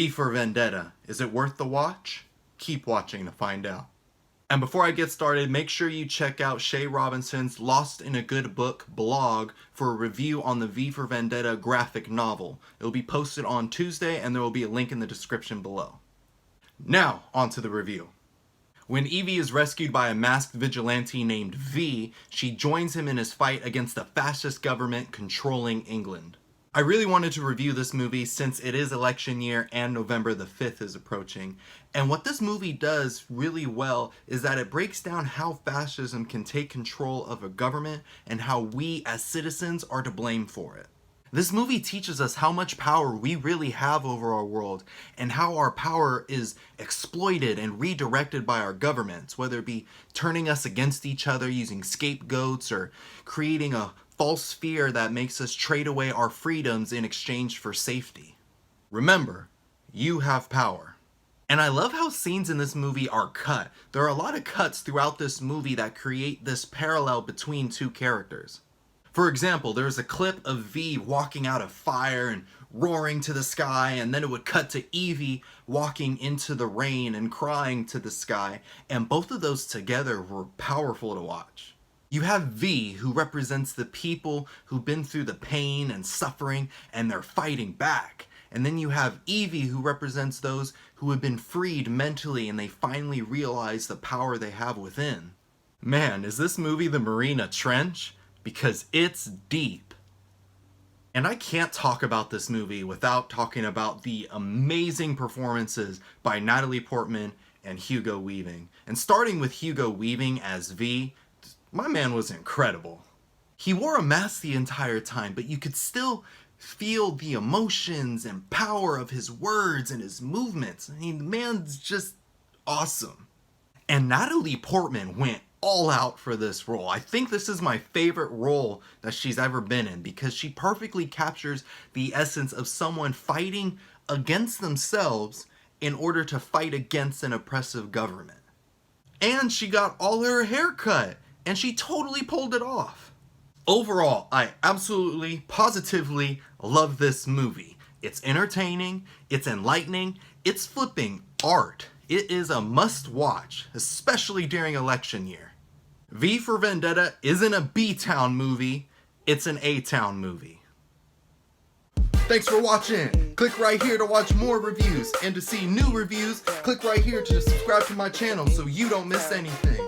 V For Vendetta. Is it worth the watch? Keep watching to find out. And before I get started, make sure you check out Shay Robinson's Lost in a Good Book blog for a review on the V For Vendetta graphic novel. It will be posted on Tuesday and there will be a link in the description below. Now, on to the review. When Evie is rescued by a masked vigilante named V, she joins him in his fight against the fascist government controlling England. I really wanted to review this movie since it is election year and November the 5th is approaching. And what this movie does really well is that it breaks down how fascism can take control of a government and how we as citizens are to blame for it. This movie teaches us how much power we really have over our world and how our power is exploited and redirected by our governments, whether it be turning us against each other using scapegoats or creating a false fear that makes us trade away our freedoms in exchange for safety. Remember, you have power. And I love how scenes in this movie are cut. There are a lot of cuts throughout this movie that create this parallel between two characters. For example, there's a clip of V walking out of fire and roaring to the sky, and then it would cut to Evie walking into the rain and crying to the sky, and both of those together were powerful to watch. You have V, who represents the people who've been through the pain and suffering and they're fighting back. And then you have Evie, who represents those who have been freed mentally and they finally realize the power they have within. Man, is this movie the Marina Trench? Because it's deep. And I can't talk about this movie without talking about the amazing performances by Natalie Portman and Hugo Weaving. And starting with Hugo Weaving as V, my man was incredible. He wore a mask the entire time, but you could still feel the emotions and power of his words and his movements. I mean, the man's just awesome. And Natalie Portman went all out for this role. I think this is my favorite role that she's ever been in because she perfectly captures the essence of someone fighting against themselves in order to fight against an oppressive government. And she got all her hair cut. And she totally pulled it off. Overall, I absolutely, positively love this movie. It's entertaining, it's enlightening, it's flipping art. It is a must-watch, especially during election year. V For Vendetta isn't a B-Town movie, it's an A-Town movie. Thanks for watching. Click right here to watch more reviews, and to see new reviews, click right here to subscribe to my channel so you don't miss anything.